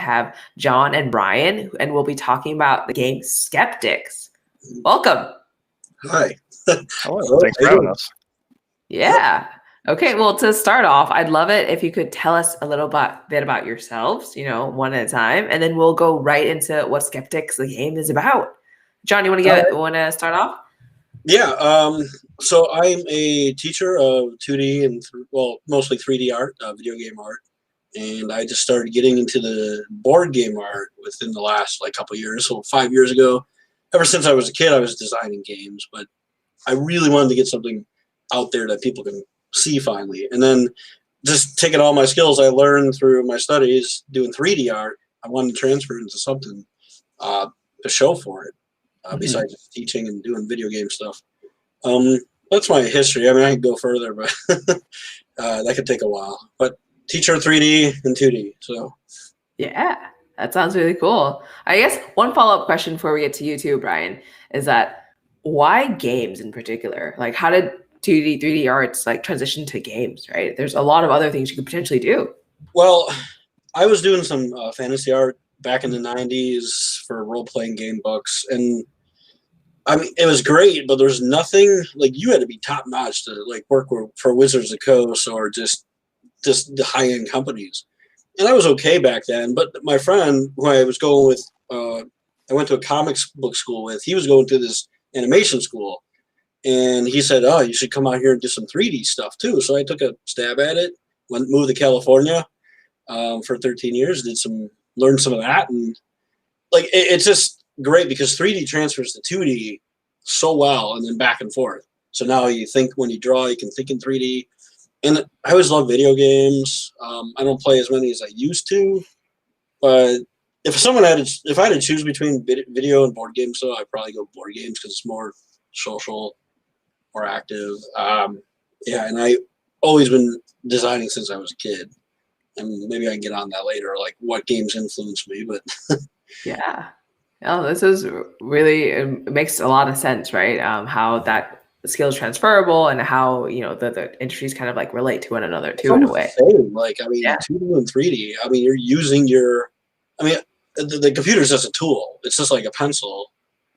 have John and Brian, and we'll be talking about the game Skeptics. Welcome. Hi. Hello. Thanks for having us. Yeah. Okay, well, to start off, I'd love it if you could tell us a little bit about yourselves, one at a time, and then we'll go right into what Skeptics, the game, is about. John, you want to start off? Yeah. So I'm a teacher of 2D and mostly 3D art, video game art, and I just started getting into the board game art within the last couple of years. So 5 years ago, ever since I was a kid, I was designing games, but I really wanted to get something out there that people can see finally. And then just taking all my skills I learned through my studies doing 3D art, I wanted to transfer into something to show for it, besides just teaching and doing video game stuff. That's my history. I mean, I could go further, but that could take a while. But teacher 3D and 2D. So yeah, that sounds really cool. I guess one follow-up question before we get to you too, Brian, is that why games in particular? Like, how did 2D, 3D arts transition to games, right? There's a lot of other things you could potentially do. Well, I was doing some fantasy art back in the 90s for role-playing game books, and I mean, it was great, but there's nothing you had to be top-notch to work for Wizards of the Coast or just the high-end companies. And I was okay back then, but my friend who I was going with, I went to a comics book school with, he was going to this animation school. And he said, "Oh, you should come out here and do some 3D stuff too." So I took a stab at it. Moved to California for 13 years. Learned some of that, and it's just great because 3D transfers to 2D so well, and then back and forth. So now you think when you draw, you can think in 3D. And I always love video games. I don't play as many as I used to, but if I had to choose between video and board games, though, I'd probably go board games because it's more social, more active. And I always been designing since I was a kid, and maybe I can get on that later, what games influenced me. But yeah, this is really, it makes a lot of sense, right? How that skill is transferable and how the industries kind of relate to one another too, in a way. Same. 2D and 3D. I mean, you're using the computer's just a tool. It's just like a pencil,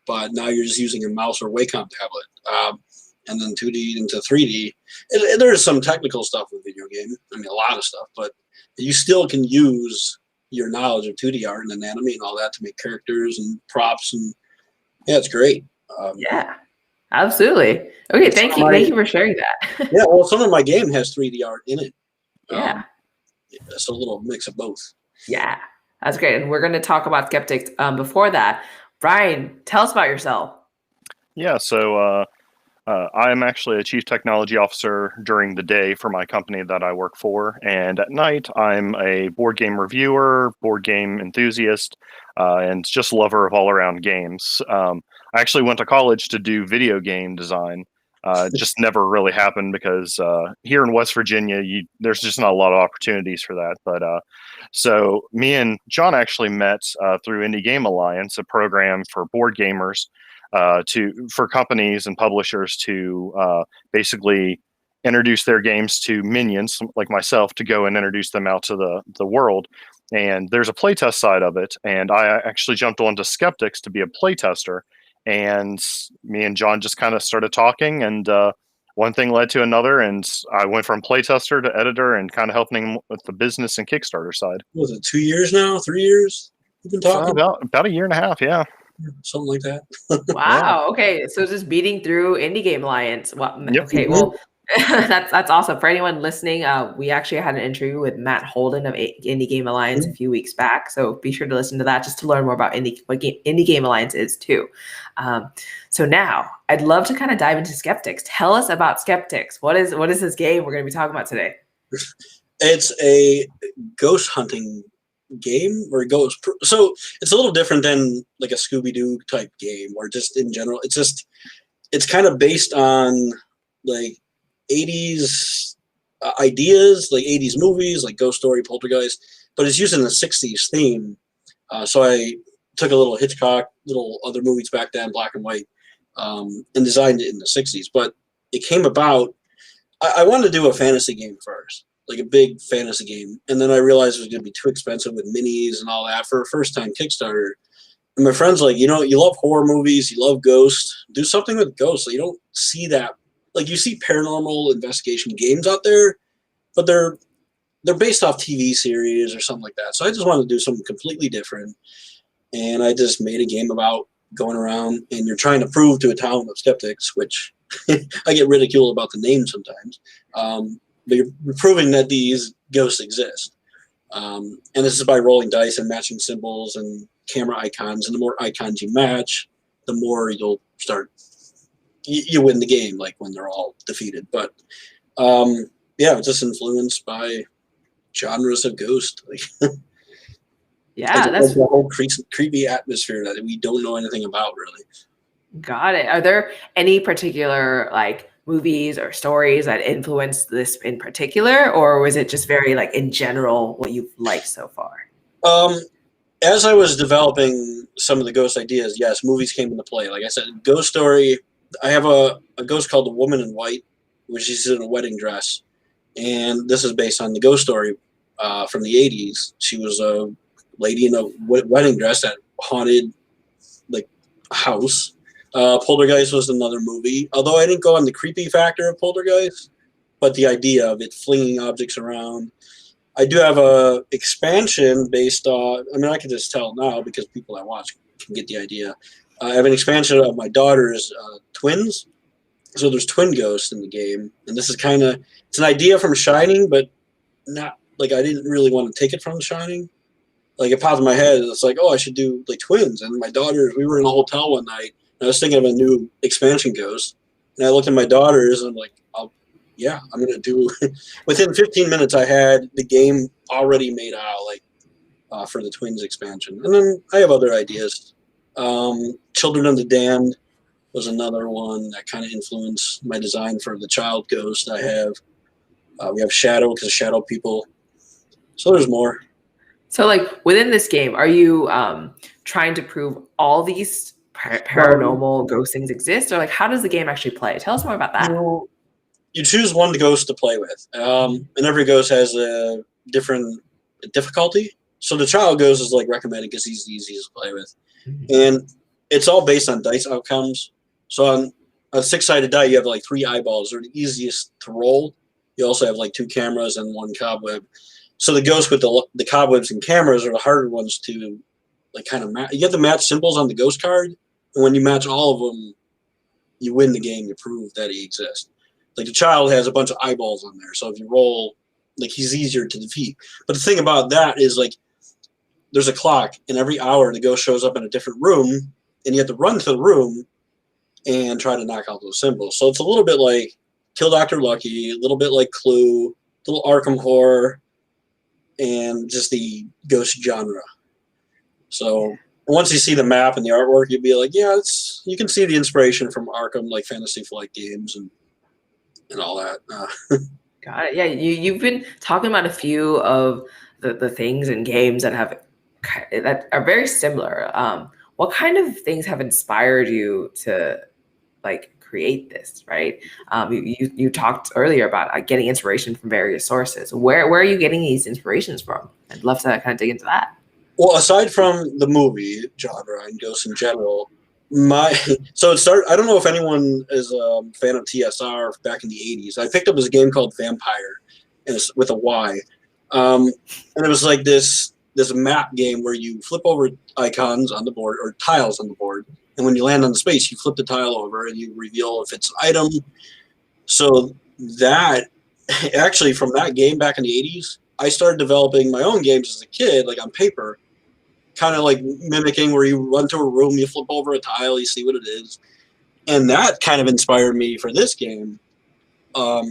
but now you're just using a mouse or Wacom tablet. And then 2D into 3D. There is some technical stuff with video game. I mean, a lot of stuff, but you still can use your knowledge of 2D art and anatomy and all that to make characters and props. And yeah, it's great. Yeah, absolutely. Okay, thank you. Thank you for sharing that. Yeah, well, some of my game has 3D art in it. Yeah. It's a little mix of both. Yeah, that's great. And we're going to talk about Skeptics. Before that, Brian, tell us about yourself. Yeah, so I'm actually a chief technology officer during the day for my company that I work for. And at night, I'm a board game reviewer, board game enthusiast, and just lover of all around games. I actually went to college to do video game design. Just never really happened because here in West Virginia, there's just not a lot of opportunities for that. But so me and John actually met through Indie Game Alliance, a program for board gamers, for companies and publishers to basically introduce their games to minions like myself to go and introduce them out to the world. And there's a playtest side of it, and I actually jumped onto Skeptics to be a playtester. And me and John just kind of started talking, and one thing led to another, and I went from playtester to editor and kind of helping him with the business and Kickstarter side. Was it 2 years now? 3 years? You've been talking about a year and a half, yeah. Something like that. Wow. Okay. So just beating through Indie Game Alliance. Well, yep. Okay. Well, that's awesome. For anyone listening, we actually had an interview with Matt Holden of Indie Game Alliance a few weeks back. So be sure to listen to that just to learn more about what Indie Game Alliance is too. So now I'd love to kind of dive into Skeptics. Tell us about Skeptics. What is this game we're going to be talking about today? It's a ghost hunting game or ghost. So it's a little different than like a Scooby-Doo type game or just in general. It's kind of based on like 80s ideas, like 80s movies, like Ghost Story, Poltergeist, but it's using the 60s theme. So I took a little Hitchcock, little other movies back then, black and white, and designed it in the 60s. But it came about, I wanted to do a fantasy game first. like a big fantasy game. And then I realized it was going to be too expensive with minis and all that for a first-time Kickstarter. And my friend's like, you know, you love horror movies, you love ghosts, do something with ghosts. Like, you don't see that. Like, you see paranormal investigation games out there, but they're based off TV series or something like that. So I just wanted to do something completely different. And I just made a game about going around and you're trying to prove to a town of skeptics, which I get ridiculed about the name sometimes. But you're proving that these ghosts exist. And this is by rolling dice and matching symbols and camera icons. And the more icons you match, the more you'll start, you win the game, like when they're all defeated. But yeah, it's just influenced by genres of ghost. Like, Yeah, that's the whole creepy atmosphere that we don't know anything about, really. Got it. Are there any particular like movies or stories that influenced this in particular, or was it just very like in general what you've liked so far? As I was developing some of the ghost ideas, yes, movies came into play. Like I said, ghost story. I have a ghost called the Woman in White, which is in a wedding dress, and this is based on the ghost story from the '80s. She was a lady in a wedding dress that haunted like a house. Poltergeist was another movie, although I didn't go on the creepy factor of Poltergeist, but the idea of it flinging objects around. I do have a expansion based on, I mean, I can just tell now because people that watch can get the idea. I have an expansion of my daughter's twins. So there's twin ghosts in the game. And this is kind of, it's an idea from Shining, but not, like, I didn't really want to take it from Shining. Like, it popped in my head, and it's like, oh, I should do, like, twins. And my daughter, we were in a hotel one night, and I was thinking of a new expansion ghost. And I looked at my daughters, and I'm like, yeah, I'm going to do – within 15 minutes, I had the game already made out, like, for the twins expansion. And then I have other ideas. Children of the Damned was another one that kind of influenced my design for the child ghost I have. We have Shadow because Shadow people. So there's more. So, like, within this game, are you trying to prove all these paranormal ghost things exist? Or, like, how does the game actually play? Tell us more about that. You choose one ghost to play with. And every ghost has a different difficulty. So the child ghost is, like, recommended because he's the easiest to play with. And it's all based on dice outcomes. So on a 6-sided die, you have, like, 3 eyeballs. They're the easiest to roll. You also have, like, 2 cameras and 1 cobweb. So the ghosts with the cobwebs and cameras are the harder ones to, like, kind of match. You have to match symbols on the ghost card, and when you match all of them, you win the game. You prove that he exists. Like, the child has a bunch of eyeballs on there, so if you roll, like, he's easier to defeat. But the thing about that is, like, there's a clock, and every hour the ghost shows up in a different room, and you have to run to the room and try to knock out those symbols. So it's a little bit like Kill Dr. Lucky, a little bit like Clue, a little Arkham Horror, and just the ghost genre. So once you see the map and the artwork, you'll be like, yeah, you can see the inspiration from Arkham, like Fantasy Flight games and all that. Got it. Yeah, you've been talking about a few of the things and games that are very similar. What kind of things have inspired you to like create this, right? You talked earlier about getting inspiration from various sources. Where are you getting these inspirations from? I'd love to kind of dig into that. Well, aside from the movie genre and ghosts in general, so it started. I don't know if anyone is a fan of TSR back in the '80s. I picked up this game called Vampire, and it's with a Y, and it was like this map game where you flip over icons on the board or tiles on the board. And when you land on the space, you flip the tile over and you reveal if it's an item. So that, actually from that game back in the 80s, I started developing my own games as a kid, like on paper, kind of like mimicking where you run to a room, you flip over a tile, you see what it is. And that kind of inspired me for this game.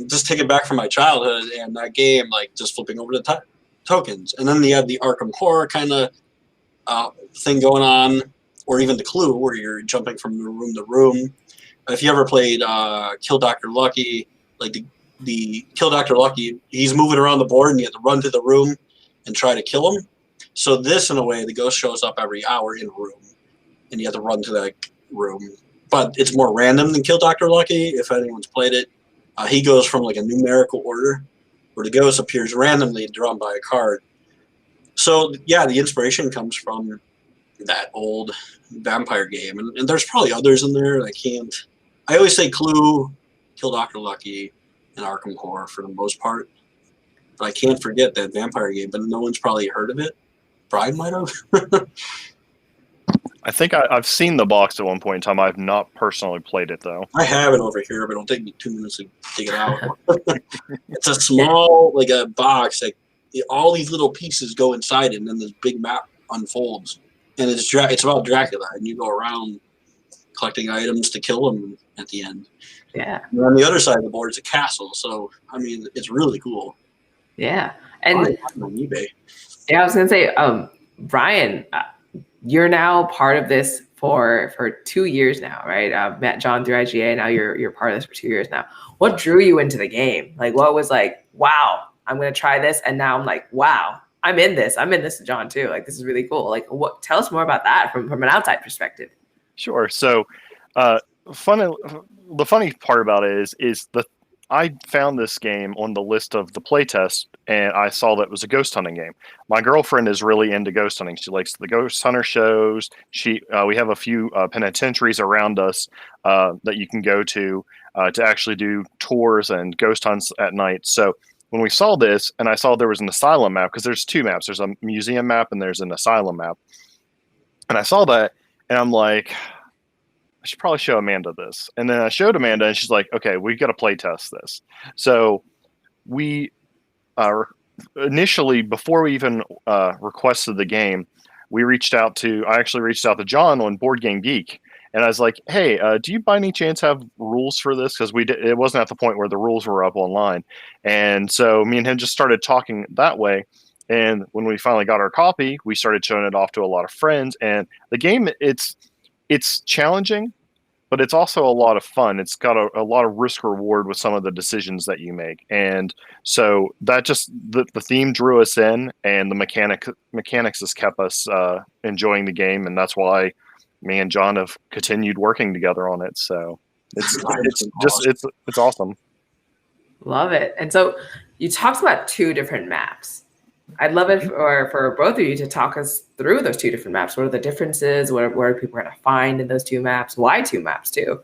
Just take it back from my childhood and that game, like just flipping over the tokens. And then you have the Arkham Horror kind of thing going on. Or even the Clue, where you're jumping from room to room. If you ever played Kill Dr. Lucky, like the Kill Dr. Lucky, he's moving around the board and you have to run to the room and try to kill him. So this, in a way, the ghost shows up every hour in a room and you have to run to that room. But it's more random than Kill Dr. Lucky, if anyone's played it. He goes from like a numerical order. where the ghost appears randomly drawn by a card. So yeah, the inspiration comes from that old vampire game, and there's probably others in there. I always say Clue, Kill Dr. Lucky, and Arkham Horror for the most part. But I can't forget that vampire game, but no one's probably heard of it. Brian might have. I think I've seen the box at one point in time. I've not personally played it, though. I have it over here, but it'll take me 2 minutes to dig it out. It's a small, like a box. Like all these little pieces go inside it, and then this big map unfolds. And it's about Dracula, and you go around collecting items to kill him at the end. Yeah. And on the other side of the board is a castle. So, I mean, it's really cool. Yeah. And on eBay. Yeah, I was gonna say, Brian, you're now part of this for 2 years now, right? Met John through IGA. Now you're part of this for 2 years now. What drew you into the game? Like, what was like, wow, I'm gonna try this, and now I'm like, wow, I'm in this. I'm in this with John too. Like, this is really cool. Like, what? Tell us more about that from an outside perspective. Sure. So, the funny part about it is I found this game on the list of the playtest, and I saw that it was a ghost hunting game. My girlfriend is really into ghost hunting. She likes the ghost hunter shows. We have a few penitentiaries around us that you can go to actually do tours and ghost hunts at night. So when we saw this, and I saw there was an asylum map, because there's two maps. There's a museum map and there's an asylum map. And I saw that, and I'm like, I should probably show Amanda this. And then I showed Amanda, and she's like, okay, we've got to play test this. So we initially, before we even requested the game, I actually reached out to John on Board Game Geek. And I was like, hey, do you by any chance have rules for this? Because it wasn't at the point where the rules were up online. And so me and him just started talking that way. And when we finally got our copy, we started showing it off to a lot of friends. And the game, it's challenging, but it's also a lot of fun. It's got a lot of risk reward with some of the decisions that you make. And so that just, the theme drew us in, and the mechanics has kept us enjoying the game. And that's why me and John have continued working together on it. So it's awesome. Love it. And so you talked about two different maps. I'd love it for both of you to talk us through those two different maps. What are the differences? What are people going to find in those two maps? Why two maps too?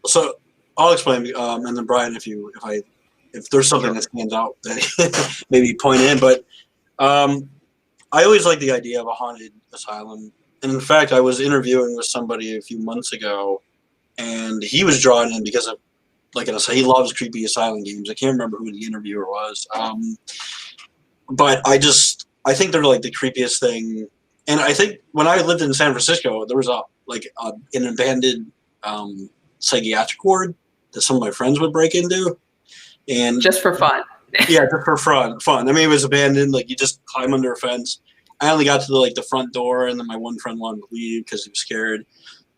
So I'll explain, and then Brian, if there's something that stands out, that maybe point in. But I always like the idea of a haunted asylum. And in fact, I was interviewing with somebody a few months ago, and he was drawn in because of, he loves creepy asylum games. I can't remember who the interviewer was. But I think they're like the creepiest thing. And I think when I lived in San Francisco, there was an abandoned psychiatric ward that some of my friends would break into. And just for fun. Yeah, just for fun. I mean, it was abandoned. Like, you just climb under a fence. I only got to the front door, and then my one friend wanted to leave because he was scared.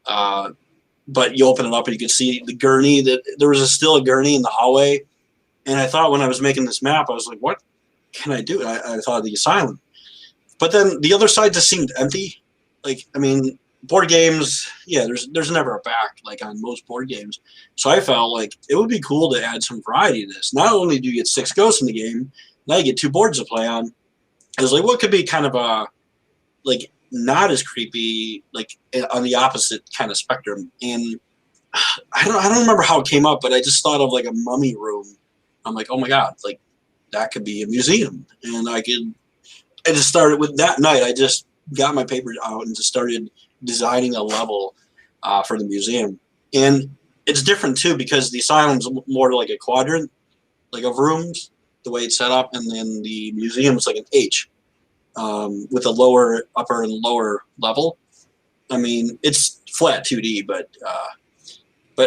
But you open it up and you could see the gurney. There was still a gurney in the hallway. And I thought when I was making this map, I was like, what can I do? I thought of the asylum. But then the other side just seemed empty. Board games, yeah, there's never a back, on most board games. So I felt like it would be cool to add some variety to this. Not only do you get 6 ghosts in the game, now you get 2 boards to play on. I was like, what could be kind of a, not as creepy, on the opposite kind of spectrum. And I don't remember how it came up, but I just thought of a mummy room. I'm like, oh my God, that could be a museum. And I just started with that night. I just got my paper out and just started designing a level for the museum. And it's different too, because the asylum's more like a quadrant, of rooms, the way it's set up. And then the museum's like an H with a lower, upper and lower level. I mean, it's flat 2D, but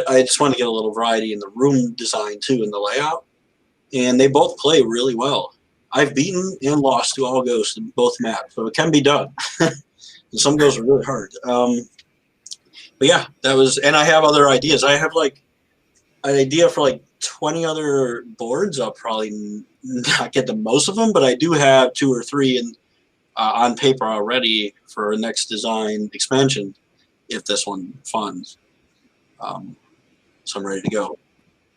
I just want to get a little variety in the room design too, and the layout. And they both play really well. I've beaten and lost to all ghosts in both maps, so it can be done. And some ghosts are really hard. But yeah, that was, and I have other ideas. I have an idea for 20 other boards. I'll probably not get the most of them, but I do have 2 or 3 on paper already for a next design expansion if this one funds. So I'm ready to go.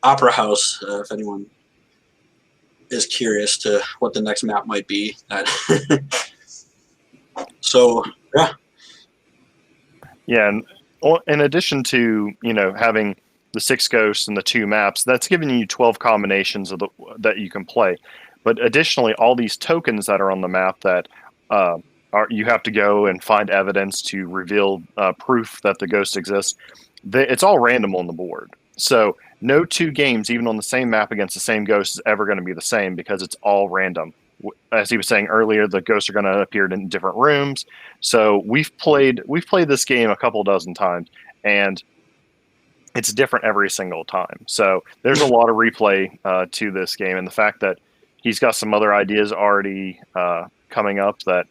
Opera House, if anyone is curious to what the next map might be. So yeah. Yeah, and in addition to having the 6 ghosts and the 2 maps, that's giving you 12 combinations that you can play. But additionally, all these tokens that are on the map that you have to go and find evidence to reveal proof that the ghost exists. It's all random on the board. So no 2 games, even on the same map against the same ghost, is ever going to be the same because it's all random. As he was saying earlier, the ghosts are going to appear in different rooms. So we've played this game a couple dozen times, and it's different every single time. So there's a lot of replay to this game, and the fact that he's got some other ideas already coming up that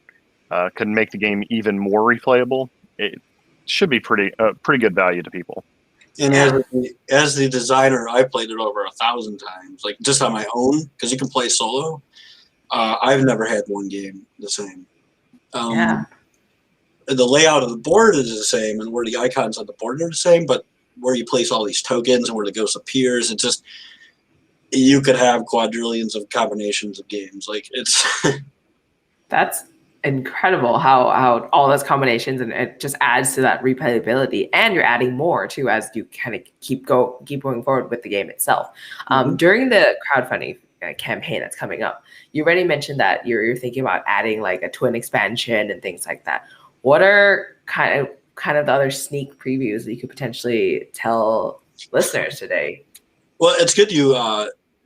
could make the game even more replayable. It should be pretty good value to people. And as the designer, I played it over 1,000 times, like just on my own, because you can play solo. I've never had one game the same. The layout of the board is the same, and where the icons on the board are the same, but where you place all these tokens and where the ghost appears, it's just, you could have quadrillions of combinations of games. Like, it's that's incredible how all those combinations, and it just adds to that replayability, and you're adding more too as you kind of keep going forward with the game itself. During the crowdfunding campaign that's coming up, you already mentioned that you're thinking about adding like a twin expansion and things like that. What are kind of the other sneak previews that you could potentially tell listeners today? Well, it's good you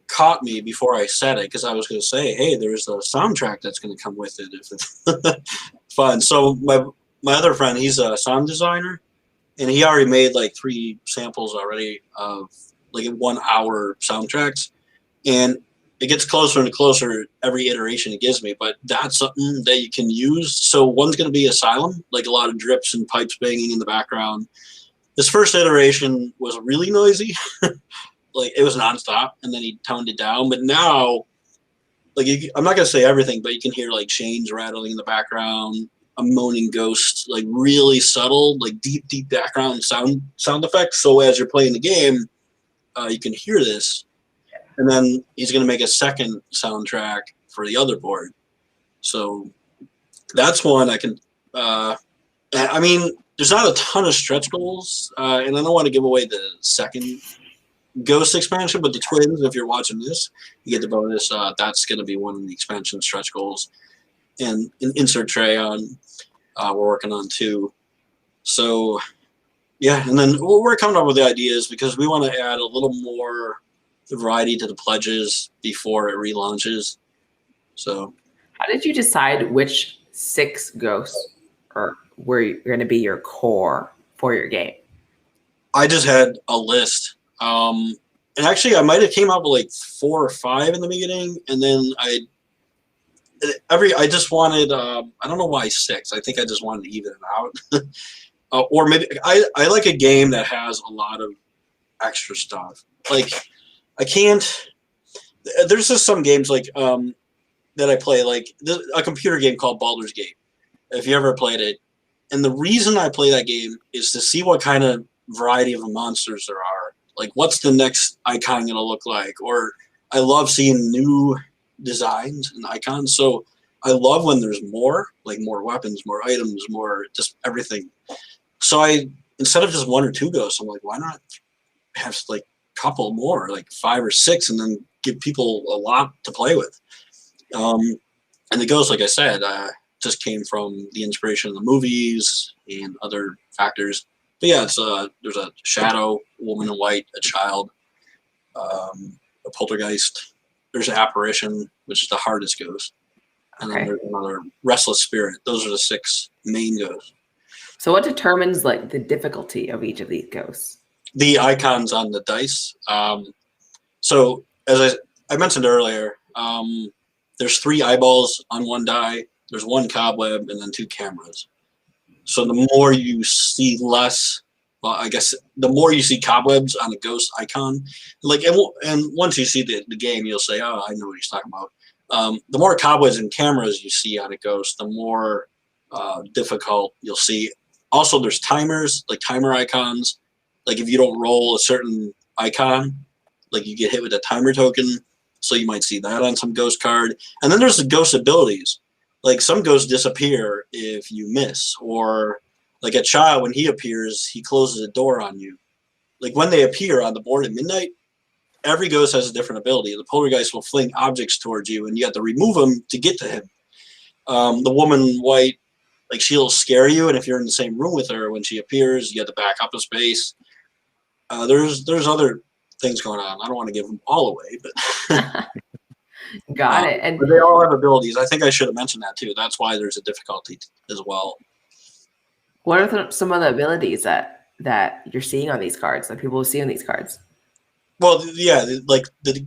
caught me before I said it, because I was going to say, hey, there's a soundtrack that's going to come with it if it's fun. So my other friend, he's a sound designer, and he already made like 3 samples already of like 1 hour soundtracks, and it gets closer and closer every iteration it gives me, but that's something that you can use. So one's going to be Asylum, like a lot of drips and pipes banging in the background. This first iteration was really noisy. Like, it was nonstop, and then he toned it down. But now, like, I'm not going to say everything, but you can hear like chains rattling in the background, a moaning ghost, like really subtle, like deep background sound effects. So as you're playing the game, you can hear this. And then he's going to make a second soundtrack for the other board. So that's one I can. I mean, there's not a ton of stretch goals, and I don't want to give away the second Ghost expansion, but the twins, if you're watching this, you get the bonus. That's going to be one of the expansion stretch goals. And an insert tray on, we're working on 2. So, yeah, and then we're coming up with the ideas because we want to add a little more variety to the pledges before it relaunches. So, how did you decide which 6 ghosts were going to be your core for your game? I just had a list. And actually, I might have came up with like 4 or 5 in the beginning, and then I just wanted. I don't know why 6. I think I just wanted to even it out, or maybe I like a game that has a lot of extra stuff. Like, I can't. There's just some games like that I play, like a computer game called Baldur's Gate. If you ever played it, and the reason I play that game is to see what kind of variety of monsters there are. Like, what's the next icon going to look like? Or I love seeing new designs and icons. So I love when there's more, like more weapons, more items, more just everything. So instead of just 1 or 2 ghosts, I'm like, why not have like a couple more, like 5 or 6, and then give people a lot to play with. And the ghosts, like I said, just came from the inspiration of the movies and other factors. But yeah, it's there's a shadow, a woman in white, a child, a poltergeist. There's an apparition, which is the hardest ghost. And then there's another restless spirit. Those are the 6 main ghosts. So what determines like the difficulty of each of these ghosts? The icons on the dice. So as I mentioned earlier, there's 3 eyeballs on 1 die. There's 1 cobweb and then 2 cameras. So the more you see I guess the more you see cobwebs on a ghost icon, like, and once you see the game, you'll say, oh, I know what he's talking about. The more cobwebs and cameras you see on a ghost, the more difficult you'll see. Also, there's timers, like timer icons. Like, if you don't roll a certain icon, like, you get hit with a timer token. So you might see that on some ghost card. And then there's the ghost abilities. Like some ghosts disappear if you miss, or like a child, when he appears, he closes a door on you. Like when they appear on the board at midnight, every ghost has a different ability. The poltergeist will fling objects towards you, and you have to remove them to get to him. The woman in white, like she'll scare you, and if you're in the same room with her when she appears, you have to back up a space. There's other things going on. I don't want to give them all away, but Got it. And but they all have abilities. I think I should have mentioned that too. That's why there's a difficulty as well. what are some of the abilities that you're seeing on these cards, that people see on these cards? Well, yeah, like the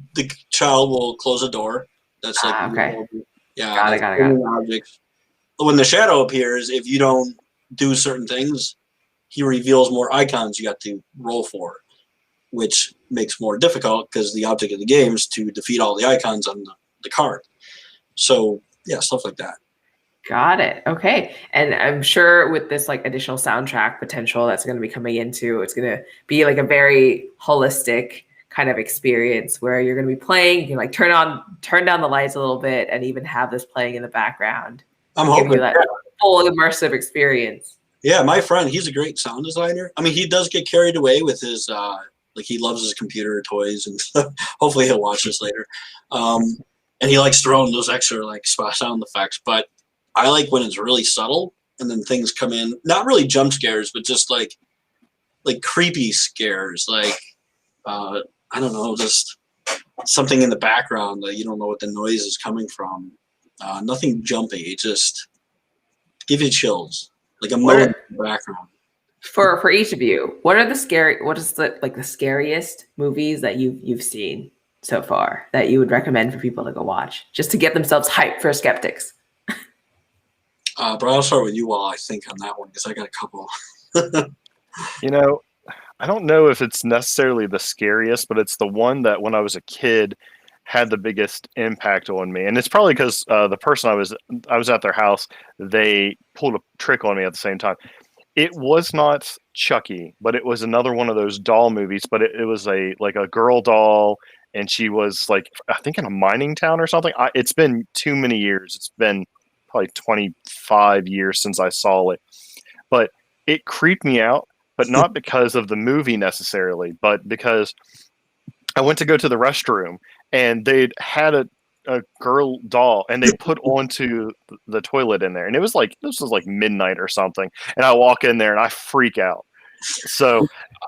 child will close a door. That's like okay. Yeah, Got it. Objects. When the shadow appears, if you don't do certain things, he reveals more icons you got to roll for, which makes more difficult because the object of the game is to defeat all the icons on the card. So yeah, stuff like that. Got it. Okay. And I'm sure with this like additional soundtrack potential that's going to be coming into, it's going to be like a very holistic kind of experience where you're going to be playing, you can like turn down the lights a little bit and even have this playing in the background. I'm hoping you that full immersive experience. Yeah, my friend, he's a great sound designer. I mean, he does get carried away with his like he loves his computer toys and stuff. Hopefully he'll watch this later. And he likes throwing those extra like sound effects, but I like when it's really subtle and then things come in, not really jump scares, but just like creepy scares, like I don't know, just something in the background that you don't know what the noise is coming from. Nothing jumpy, just give you chills, like a moan in the background. For each of you, what is the scariest movies that you've seen so far that you would recommend for people to go watch just to get themselves hyped for Skeptics? But I'll start with you while I think on that one because I got a couple. I don't know if it's necessarily the scariest, but it's the one that when I was a kid had the biggest impact on me. And it's probably because the person I was at their house, they pulled a trick on me at the same time. It was not Chucky, but it was another one of those doll movies, but it was a girl doll, and she was like, I think in a mining town or something. It's been too many years. It's been probably 25 years since I saw it, but it creeped me out, but not because of the movie necessarily, but because I went to go to the restroom and they'd had a girl doll and they put onto the toilet in there. And this was like midnight or something. And I walk in there and I freak out. So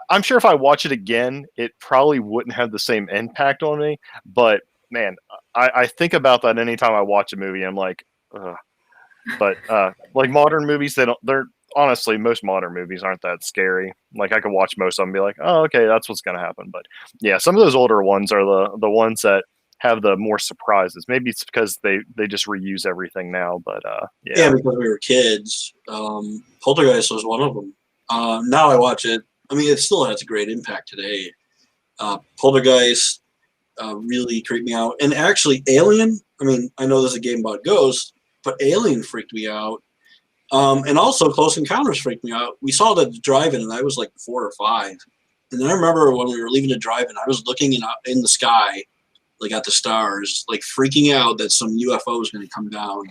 I'm sure if I watch it again, it probably wouldn't have the same impact on me. But man, I think about that anytime I watch a movie. I'm like, ugh. But like modern movies, they're honestly, most modern movies aren't that scary. Like I could watch most of them and be like, oh, okay, that's what's going to happen. But yeah, some of those older ones are the ones that have the more surprises. Maybe it's because they just reuse everything now, but yeah, because we were kids. Poltergeist was one of them. Now I watch it. I mean, it still has a great impact today. Poltergeist really creeped me out, and actually, Alien. I mean, I know this is a game about ghosts, but Alien freaked me out. And also Close Encounters freaked me out. We saw the drive-in, and I was like 4 or 5. And then I remember when we were leaving the drive-in, I was looking in the sky, like at the stars, like freaking out that some UFO was going to come down.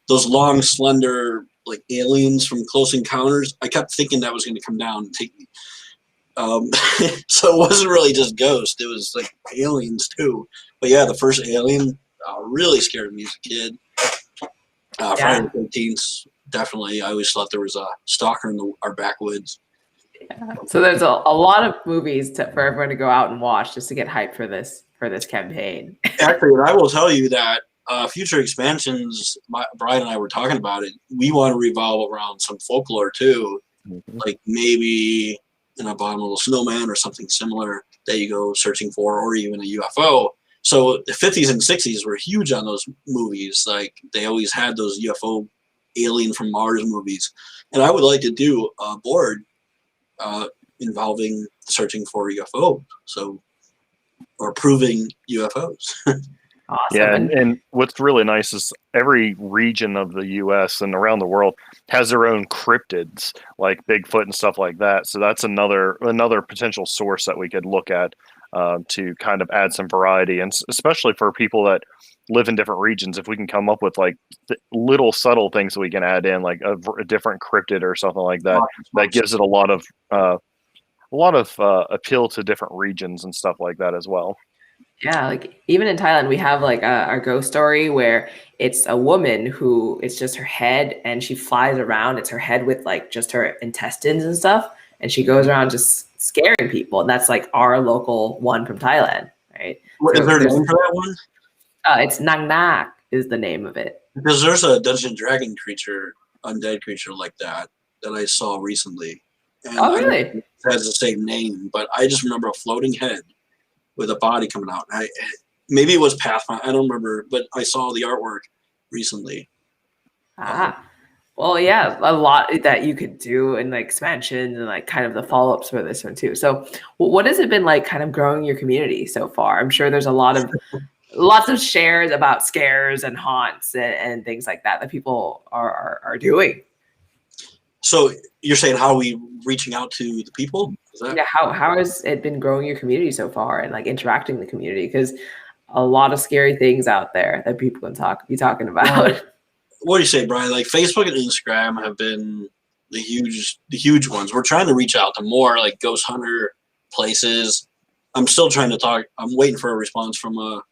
Those long, slender, like aliens from Close Encounters, I kept thinking that was going to come down and take me. So it wasn't really just ghosts. It was like aliens too. But yeah, the first Alien really scared me as a kid. Friday the 13th, definitely. I always thought there was a stalker in our backwoods. Yeah. So there's a lot of movies for everyone to go out and watch just to get hyped for this campaign. Actually, and I will tell you that future expansions, Brian and I were talking about it. We want to revolve around some folklore too, like maybe an abominable snowman or something similar that you go searching for, or even a UFO. So the 50s and 60s were huge on those movies. Like they always had those UFO alien from Mars movies. And I would like to do a board involving searching for UFO. Or proving UFOs. Awesome. Yeah, and what's really nice is every region of the U.S. and around the world has their own cryptids, like Bigfoot and stuff like that. So that's another potential source that we could look at to kind of add some variety, and especially for people that live in different regions, if we can come up with like little subtle things that we can add in, like a different cryptid or something like that, that gives it a lot of appeal to different regions and stuff like that as well. Yeah, like even in Thailand, we have like our ghost story where it's a woman who it's just her head and she flies around. It's her head with like just her intestines and stuff, and she goes around just scaring people. And that's like our local one from Thailand, right? What, is there a name for that one? It's Nang Nak is the name of it. Because there's a Dungeon Dragon creature, undead creature like that I saw recently. And Oh, really? it has the same name, but I just remember a floating head with a body coming out. Maybe it was Pathfinder. I don't remember, but I saw the artwork recently. Well, yeah, a lot that you could do in like expansions and like kind of the follow-ups for this one too. So what has it been like kind of growing your community so far? I'm sure there's a lot of lots of shares about scares and haunts and things like that people are doing. So you're saying how are we reaching out to the people? Yeah, how has it been growing your community so far and like interacting with the community? Because a lot of scary things out there that people can be talking about. What do you say, Brian? Like Facebook and Instagram have been the huge ones. We're trying to reach out to more like ghost hunter places. I'm still trying to talk. I'm waiting for a response from a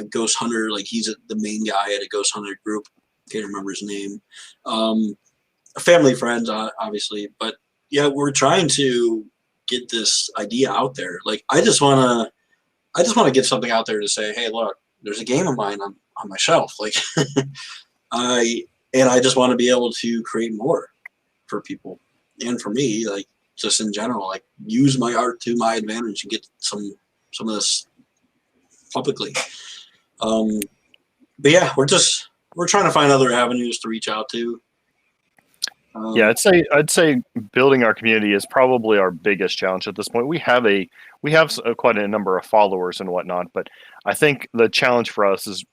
ghost hunter. Like he's the main guy at a ghost hunter group. Can't remember his name. A family friend, obviously, but yeah, we're trying to get this idea out there. Like I just want to get something out there to say, hey, look, there's a game of mine on my shelf. Like I just want to be able to create more for people and for me, like just in general, like use my art to my advantage and get some of this publicly. But yeah, we're trying to find other avenues to reach out to. Yeah, I'd say building our community is probably our biggest challenge at this point. We have quite a number of followers and whatnot, but I think the challenge for us is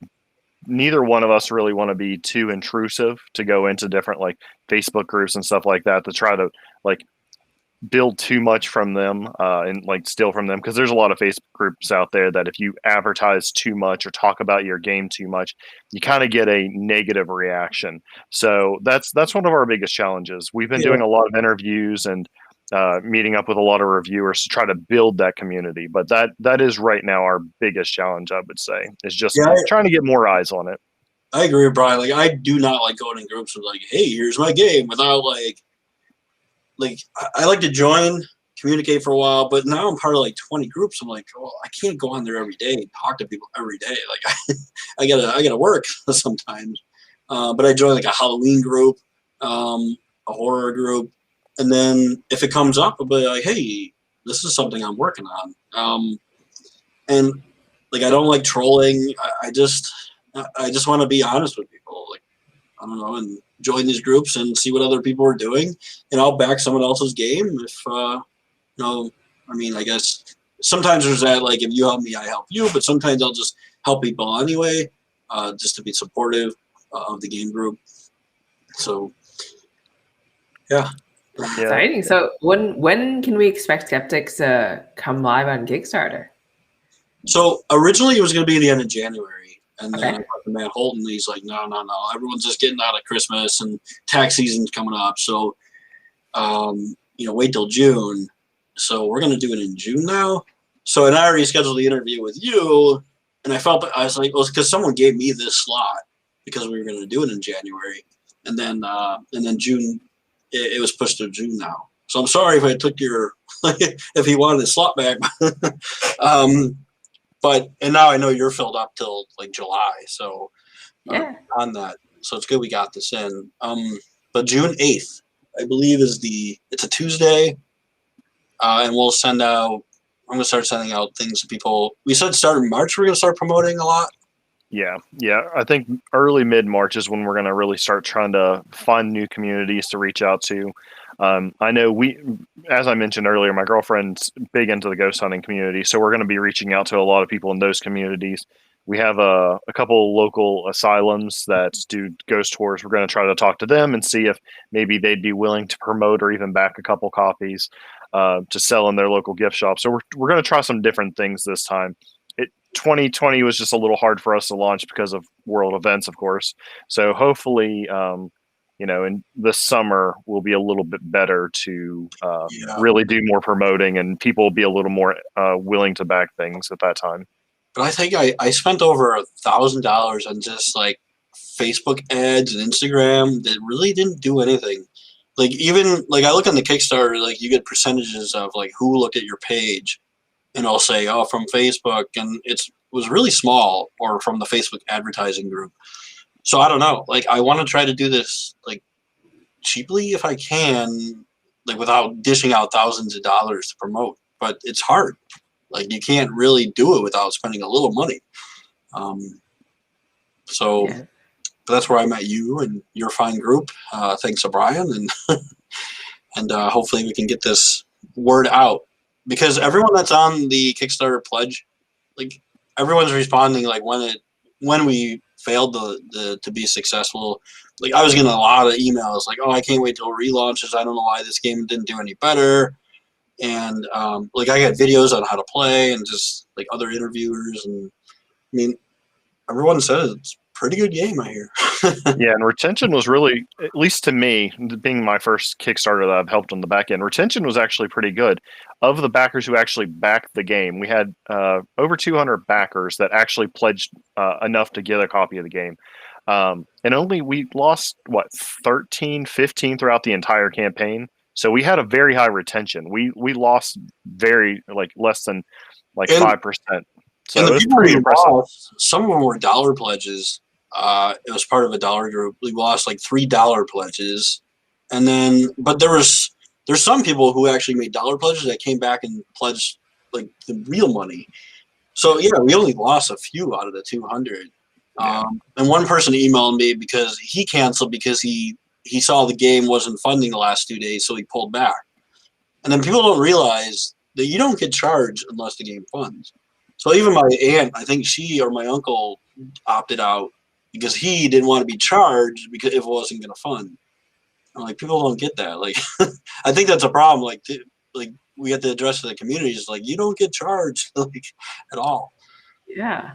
neither one of us really want to be too intrusive to go into different like Facebook groups and stuff like that to try to like build too much from them and like steal from them, because there's a lot of Facebook groups out there that if you advertise too much or talk about your game too much, you kind of get a negative reaction. So that's one of our biggest challenges. We've been doing a lot of interviews and meeting up with a lot of reviewers to try to build that community, but that is right now our biggest challenge, I would say, is just trying to get more eyes on it. I agree with Brian. Like I do not like going in groups with like, hey, here's my game, without like I like to join, communicate for a while, but now I'm part of like 20 groups. I'm like, well, I can't go on there every day and talk to people every day. Like I gotta work sometimes. But I join like a Halloween group, a horror group, and then if it comes up, I'll be like, hey, this is something I'm working on. And like I don't like trolling. I just want to be honest with people. Like I don't know, and join these groups and see what other people are doing, and I'll back someone else's game if I mean, I guess sometimes there's that, like if you help me I help you, but sometimes I'll just help people anyway, just to be supportive of the game group. So yeah. Exciting. So when can we expect Skeptics to come live on Kickstarter? So originally it was going to be the end of January. And then I talked to Matt Holton. He's like, no. Everyone's just getting out of Christmas and tax season's coming up. So, wait till June. So we're going to do it in June now. So, and I already scheduled the interview with you. And I was like, well, because someone gave me this slot because we were going to do it in January. And then June, it was pushed to June now. So I'm sorry if I took if he wanted his slot back. And now I know you're filled up till like July, so on that. So it's good we got this in. But June 8th, I believe, it's a Tuesday, and we'll send out. I'm gonna start sending out things to people. We said start in March. We're gonna start promoting a lot. Yeah. I think early mid-March is when we're gonna really start trying to find new communities to reach out to. I know as I mentioned earlier, my girlfriend's big into the ghost hunting community, so we're going to be reaching out to a lot of people in those communities. We have a couple local asylums that do ghost tours. We're going to try to talk to them and see if maybe they'd be willing to promote or even back a couple copies. to sell in their local gift shop. So we're going to try some different things this time. 2020 was just a little hard for us to launch because of world events, of course. So hopefully, in the summer will be a little bit better to really do more promoting, and people will be a little more willing to back things at that time. But I think I spent over $1,000 on just like Facebook ads and Instagram that really didn't do anything. Like even like I look on the Kickstarter, like you get percentages of like who looked at your page, and I'll say, oh, from Facebook, and it was really small, or from the Facebook advertising group. So I don't know. Like I want to try to do this like cheaply if I can, like without dishing out thousands of dollars to promote. But it's hard. Like you can't really do it without spending a little money. But that's where I met you and your fine group. Thanks to Brian, and hopefully we can get this word out, because everyone that's on the Kickstarter pledge, like everyone's responding. Like when we failed to be successful, like I was getting a lot of emails like, oh, I can't wait till it relaunches. I don't know why this game didn't do any better. And like I got videos on how to play and just like other interviewers, and I mean everyone says it's a pretty good game, I hear. Yeah, and retention was really, at least to me, being my first Kickstarter that I've helped on the back end, retention was actually pretty good. Of the backers who actually backed the game, we had over 200 backers that actually pledged enough to get a copy of the game. And only we lost, 13, 15 throughout the entire campaign. So we had a very high retention. We lost very, less than 5%. So and the it was people pretty we impressive. lost, some of them were dollar pledges. It was part of a dollar group. We lost like $3 pledges, and then there's some people who actually made dollar pledges that came back and pledged like the real money. So yeah, we only lost a few out of the 200. And one person emailed me because he canceled because he saw the game wasn't funding the last 2 days, so he pulled back. And then people don't realize that you don't get charged unless the game funds. So even my aunt, I think she or my uncle opted out because he didn't want to be charged because if it wasn't going to fund. I'm like, people don't get that. Like, I think that's a problem. Like we have to address to the community is like, you don't get charged at all. Yeah.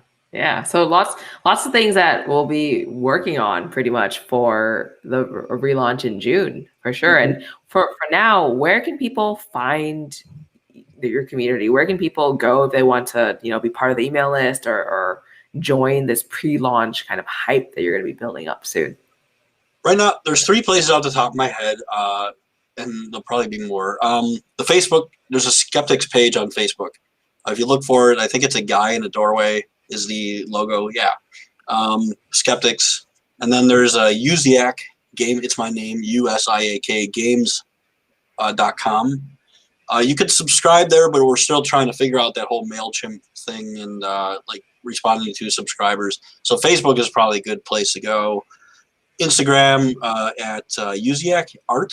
So lots of things that we'll be working on pretty much for the relaunch in June for sure. Mm-hmm. And for now, where can people find your community? Where can people go if they want to, be part of the email list or join this pre-launch kind of hype that you're going to be building up soon? Right now, there's 3 places off the top of my head, and there'll probably be more. The Facebook, there's a Skeptics page on Facebook. If you look for it, I think it's a guy in a doorway is the logo. Yeah. Skeptics. And then there's a Usiak game. It's my name, USIAK games.com. You could subscribe there, but we're still trying to figure out that whole MailChimp thing and responding to subscribers. So Facebook is probably a good place to go. Instagram at Usiak Art.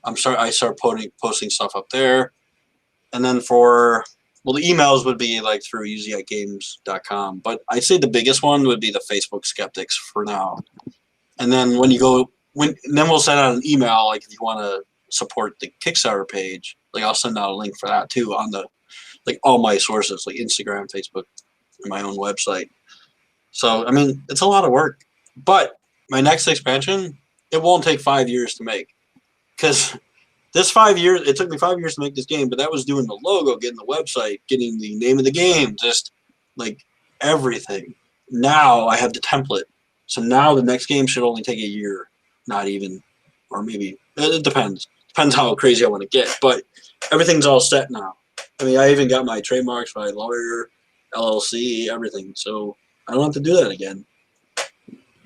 I start posting stuff up there. And then the emails would be like through usiakgames.com. But I'd say the biggest one would be the Facebook Skeptics for now. And then then we'll send out an email, like if you want to support the Kickstarter page, like I'll send out a link for that too on the all my sources, like Instagram, Facebook, and my own website. So I mean, it's a lot of work. But my next expansion, it won't take 5 years to make, because it took me 5 years to make this game, but that was doing the logo, getting the website, getting the name of the game, just like everything. Now I have the template. So now the next game should only take a year, not even, or maybe, it depends. Depends how crazy I want to get, but everything's all set now. I mean, I even got my trademarks, my lawyer, LLC, everything. So I don't have to do that again.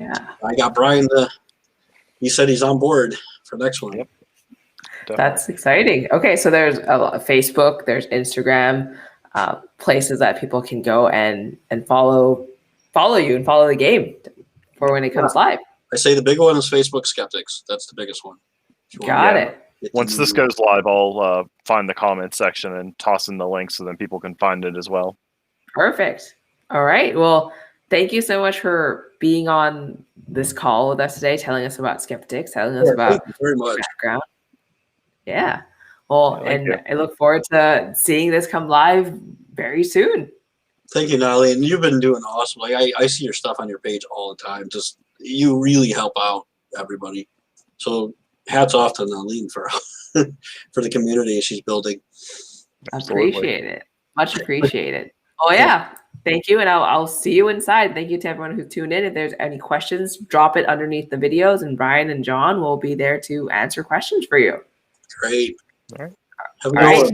Yeah. I got Brian, he said he's on board for next one. Yep. Definitely. That's exciting. Okay, so there's Facebook, there's Instagram, places that people can go and follow you and follow the game for when it comes live. I say the big one is Facebook Skeptics. That's the biggest one. Got it. Once this goes live, I'll find the comment section and toss in the link so then people can find it as well. Perfect. All right. Well, thank you so much for being on this call with us today, telling us about Skeptics, telling us about very much. background. Yeah. Well, Thank and you. I look forward to seeing this come live very soon. Thank you, Natalie, and you've been doing awesome. Like I see your stuff on your page all the time. Just you really help out everybody. So hats off to Natalie for for the community she's building. Absolutely. Appreciate it. Much appreciated. Oh yeah. Thank you. And I'll see you inside. Thank you to everyone who tuned in. If there's any questions, drop it underneath the videos and Brian and John will be there to answer questions for you. Great. All right. Have a All good right. one.